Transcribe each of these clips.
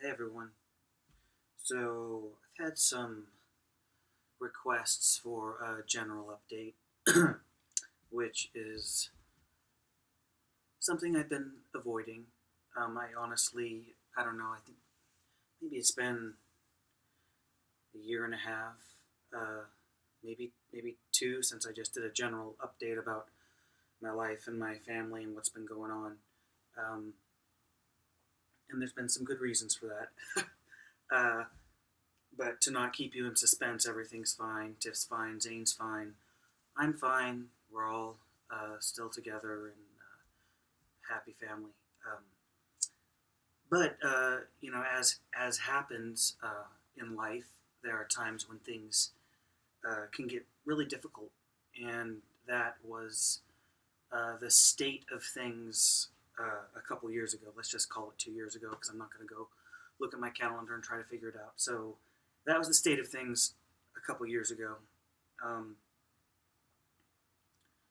Hey everyone. So I've had some requests for a general update, which is something I've been avoiding. I don't know. I think maybe it's been a year and a half, maybe two, since I just did a general update about my life and my family and what's been going on. Um, and there's been some good reasons for that. uh, but to not keep you in suspense, everything's fine. Tiff's fine. Zane's fine. I'm fine. We're all still together and happy family. But as happens in life, there are times when things can get really difficult, and that was the state of things a couple years ago. Let's just call it 2 years ago, because I'm not going to go look at my calendar and try to figure it out. So that was the state of things a couple years ago. Um,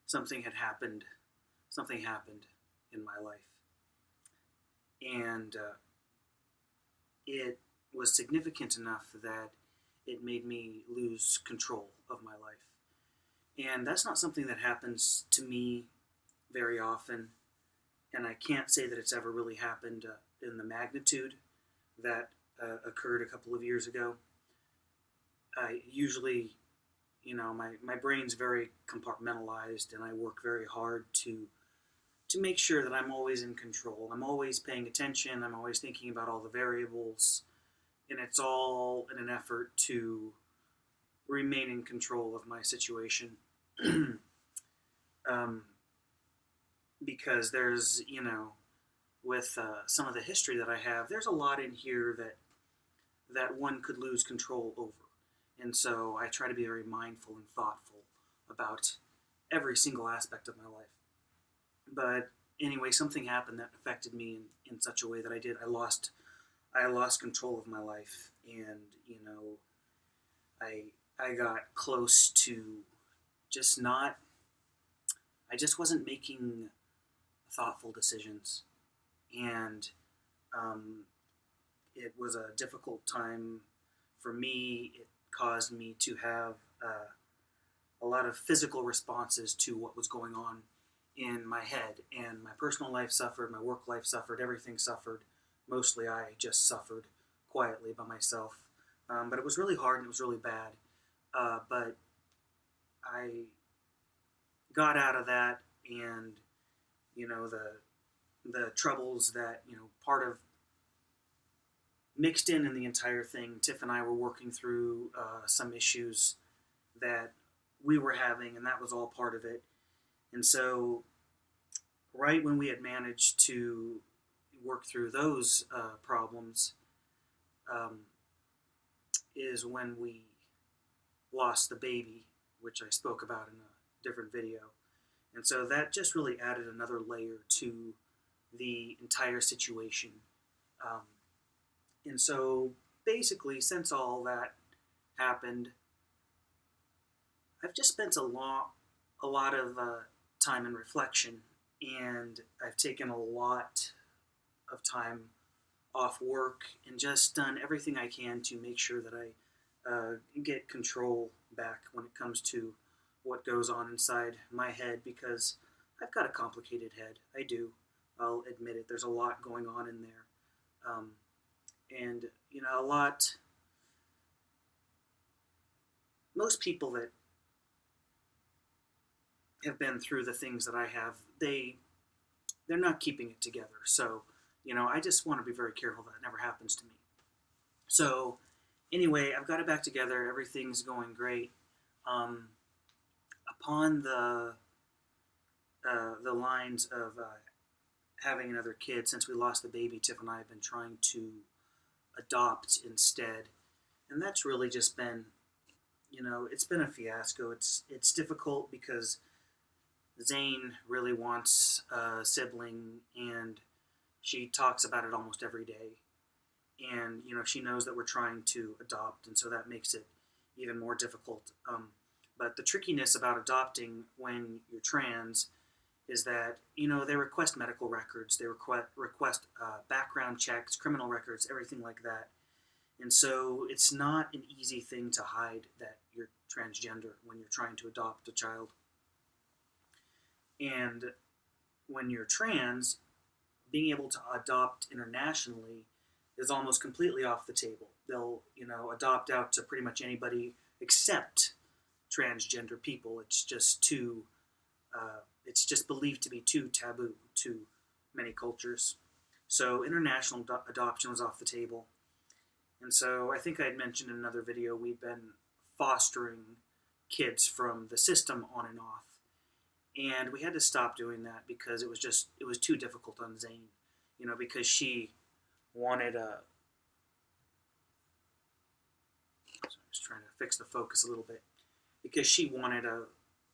something had happened. Something happened in my life, and it was significant enough that it made me lose control of my life. And that's not something that happens to me very often. And I can't say that it's ever really happened in the magnitude that occurred a couple of years ago. I usually, my brain's very compartmentalized, and I work very hard to make sure that I'm always in control. I'm always paying attention. I'm always thinking about all the variables, and it's all in an effort to remain in control of my situation. um, because with some of the history that I have, there's a lot in here that one could lose control over, and so I try to be very mindful and thoughtful about every single aspect of my life. But anyway, something happened that affected me in such a way that I lost control of my life, and I I got close to just not. I just wasn't making thoughtful decisions, and um, it was a difficult time for me. It caused me to have a lot of physical responses to what was going on in my head, and my personal life suffered, my work life suffered, everything suffered. Mostly, I just suffered quietly by myself. But it was really hard and it was really bad. But I got out of that, and the troubles that part of mixed in the entire thing. Tiff and I were working through some issues that we were having, and that was all part of it. And so, right when we had managed to work through those problems, um, is when we lost the baby, which I spoke about in a different video. And so that just really added another layer to the entire situation. Um, and so basically, since all that happened, I've just spent a lot of time in reflection, and I've taken a lot of time off work and just done everything I can to make sure that I get control back when it comes to what goes on inside my head, because I've got a complicated head. I do. I'll admit it. There's a lot going on in there. Um, and, a lot, most people that have been through the things that I have, they're not keeping it together. So, I just want to be very careful that it never happens to me. So, anyway, I've got it back together. Everything's going great. Um, upon the lines of having another kid, since we lost the baby, Tiff and I have been trying to adopt instead, and that's really just been, it's been a fiasco. It's difficult because Zane really wants a sibling, and she talks about it almost every day. And she knows that we're trying to adopt, and so that makes it even more difficult. But the trickiness about adopting when you're trans is that, they request medical records, they request background checks, criminal records, everything like that. And so it's not an easy thing to hide that you're transgender when you're trying to adopt a child. And when you're trans, being able to adopt internationally is almost completely off the table. They'll, adopt out to pretty much anybody except transgender people. It's just believed to be too taboo to many cultures. So international adoption was off the table. And so I think I had mentioned in another video, we've been fostering kids from the system on and off. And we had to stop doing that because it was too difficult on Zane, because she wanted a, so I'm just trying to fix the focus a little bit, because she wanted a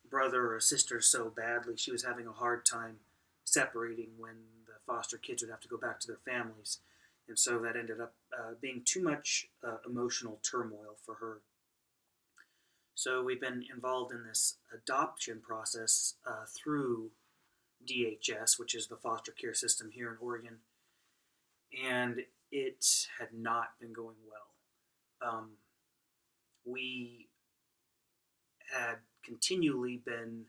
brother or a sister so badly. She was having a hard time separating when the foster kids would have to go back to their families. And so that ended up being too much emotional turmoil for her. So we've been involved in this adoption process through DHS, which is the foster care system here in Oregon, and it had not been going well. We had continually been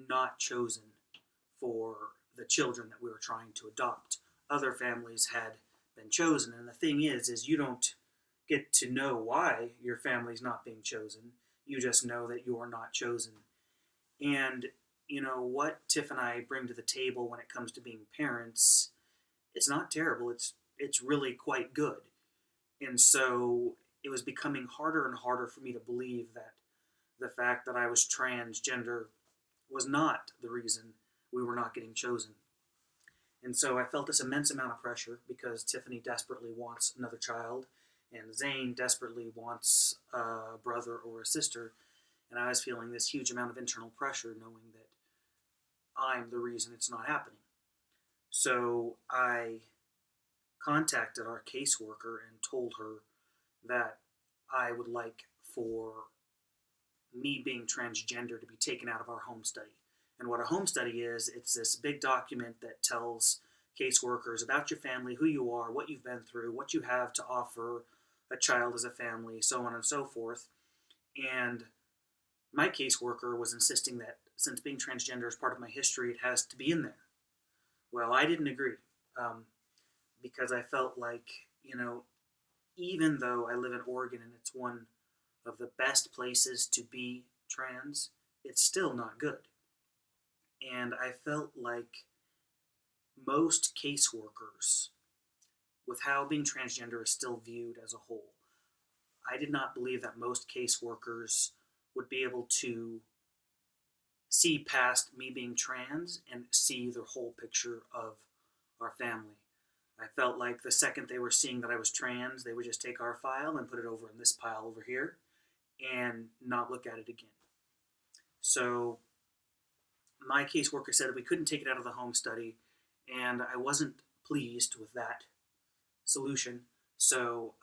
not chosen for the children that we were trying to adopt. Other families had been chosen, and the thing is you don't get to know why your family's not being chosen. You just know that you're not chosen. And what Tiff and I bring to the table when it comes to being parents, it's not terrible. It's really quite good. And so it was becoming harder and harder for me to believe that the fact that I was transgender was not the reason we were not getting chosen. And so I felt this immense amount of pressure because Tiffany desperately wants another child, and Zane desperately wants a brother or a sister. And I was feeling this huge amount of internal pressure, knowing that I'm the reason it's not happening. So I contacted our caseworker and told her that I would like for me being transgender to be taken out of our home study. And what a home study is, it's this big document that tells caseworkers about your family, who you are, what you've been through, what you have to offer a child as a family, so on and so forth. And my caseworker was insisting that since being transgender is part of my history, it has to be in there. Well, I didn't agree because I felt like, even though I live in Oregon and it's one of the best places to be trans, it's still not good. And I felt like most caseworkers, with how being transgender is still viewed as a whole, I did not believe that most caseworkers would be able to see past me being trans and see the whole picture of our family. I felt like the second they were seeing that I was trans, they would just take our file and put it over in this pile over here and not look at it again. So my caseworker said we couldn't take it out of the home study, and I wasn't pleased with that solution. So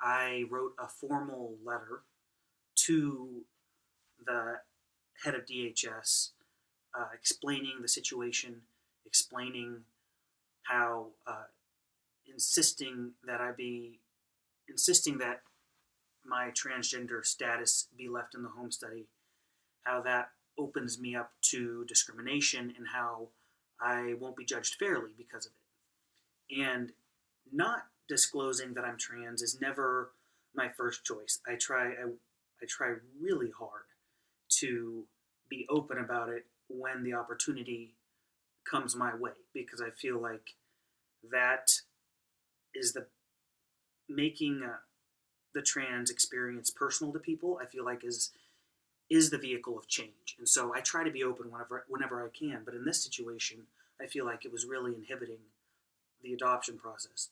I wrote a formal letter to the head of DHS explaining the situation, explaining how insisting that my transgender status be left in the home study, how that opens me up to discrimination and how I won't be judged fairly because of it. And not disclosing that I'm trans is never my first choice. I try really hard to be open about it when the opportunity comes my way, because I feel like that is making the trans experience personal to people. I feel like is the vehicle of change, and so I try to be open whenever I can. But in this situation, I feel like it was really inhibiting the adoption process.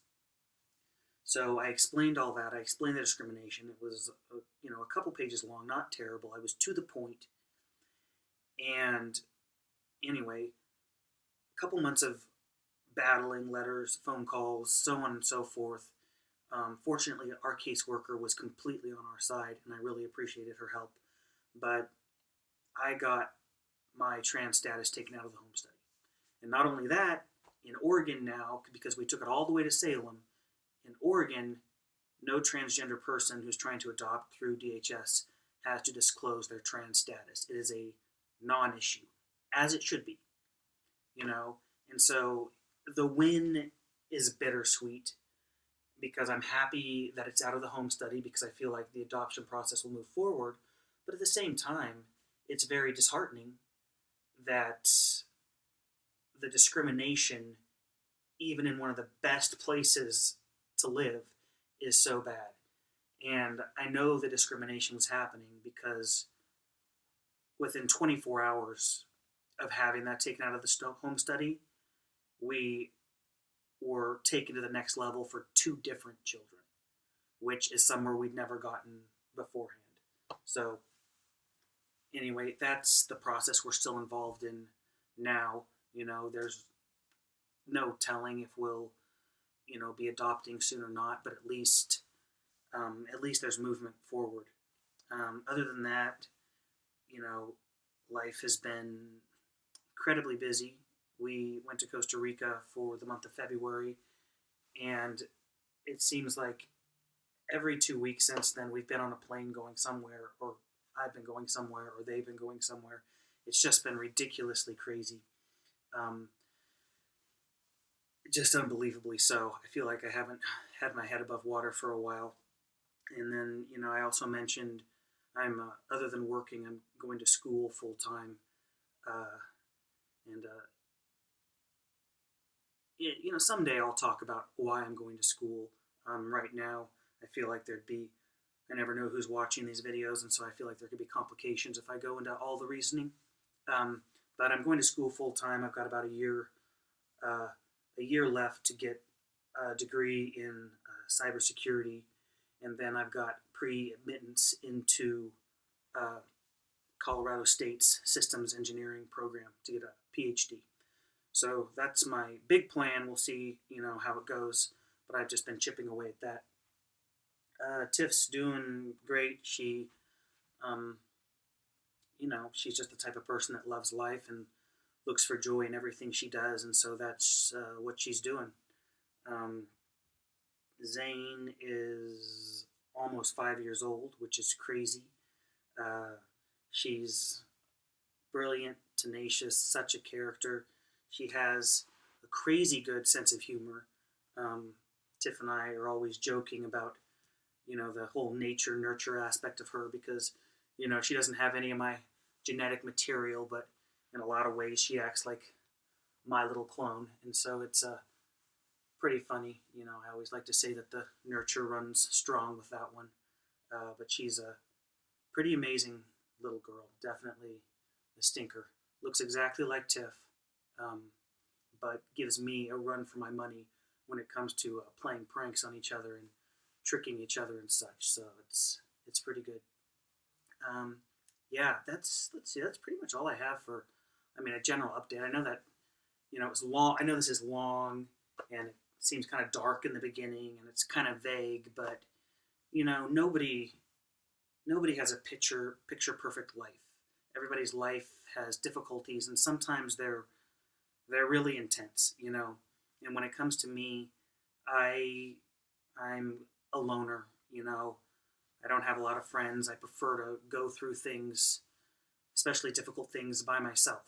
So I explained all that. I explained the discrimination. It was a couple pages long, not terrible. I was to the point. And anyway, a couple months of battling, letters, phone calls, so on and so forth. Fortunately, our caseworker was completely on our side, and I really appreciated her help. But I got my trans status taken out of the home study. And not only that, in Oregon now, because we took it all the way to Salem, in Oregon, no transgender person who's trying to adopt through DHS has to disclose their trans status. It is a non-issue, as it should be, you know. And so the win is bittersweet because I'm happy that it's out of the home study because I feel like the adoption process will move forward. But at the same time, it's very disheartening that the discrimination, even in one of the best places to live, is so bad. And I know the discrimination was happening because within 24 hours of having that taken out of the home study, we were taken to the next level for 2 different children, which is somewhere we'd never gotten beforehand. So anyway, that's the process we're still involved in now. You know, there's no telling if we'll, you know, be adopting soon or not, but at least there's movement forward. Other than that, you know, life has been incredibly busy. We went to Costa Rica for the month of February, and it seems like every 2 weeks since then we've been on a plane going somewhere, or I've been going somewhere, or they've been going somewhere. It's just been ridiculously crazy. Just unbelievably so. I feel like I haven't had my head above water for a while. And then, you know, I also mentioned I'm, other than working, I'm going to school full time. And you know, someday I'll talk about why I'm going to school. Right now, I feel like I never know who's watching these videos, and so I feel like there could be complications if I go into all the reasoning. But I'm going to school full time. I've got about a year left to get a degree in cybersecurity, and then I've got pre-admittance into Colorado State's systems engineering program to get a PhD. So that's my big plan. We'll see, you know, how it goes, but I've just been chipping away at that. Tiff's doing great. She, you know, she's just the type of person that loves life and looks for joy in everything she does, and so that's what she's doing. Zane is almost 5 years old, which is crazy. She's brilliant, tenacious, such a character. She has a crazy good sense of humor. Tiff and I are always joking about, you know, the whole nature nurture aspect of her because, you know, she doesn't have any of my genetic material, but in a lot of ways she acts like my little clone, and so it's pretty funny. You know, I always like to say that the nurture runs strong with that one, but she's a pretty amazing little girl, definitely a stinker. Looks exactly like Tiff, but gives me a run for my money when it comes to playing pranks on each other and tricking each other and such. So it's pretty good. Yeah, let's see. That's pretty much all I have for, I mean, a general update. I know that, you know, it's long. I know this is long, and it seems kind of dark in the beginning, and it's kind of vague. But you know, nobody has a picture perfect life. Everybody's life has difficulties, and sometimes they're really intense. You know, and when it comes to me, I'm a loner. You know, I don't have a lot of friends. I prefer to go through things, especially difficult things, by myself.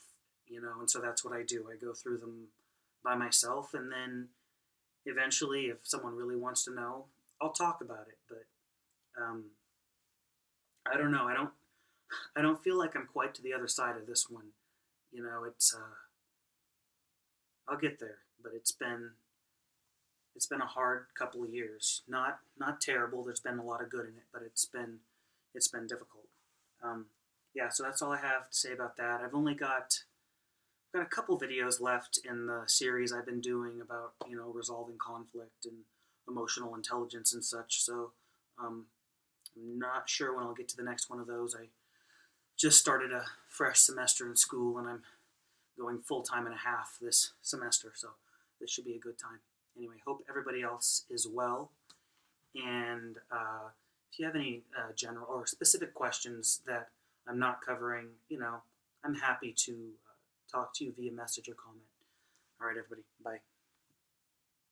You know, and so that's what I do. I go through them by myself, and then eventually, if someone really wants to know, I'll talk about it. But I don't know. I don't feel like I'm quite to the other side of this one. You know, it's I'll get there, but it's been a hard couple of years. Not terrible. There's been a lot of good in it, but it's been difficult. Yeah, so that's all I have to say about that. I've got a couple videos left in the series I've been doing about, you know, resolving conflict and emotional intelligence and such. So I'm not sure when I'll get to the next one of those. I just started a fresh semester in school, and I'm going full time and a half this semester, so this should be a good time. Anyway, hope everybody else is well, and if you have any general or specific questions that I'm not covering, you know, I'm happy to talk to you via message or comment. All right, everybody. Bye.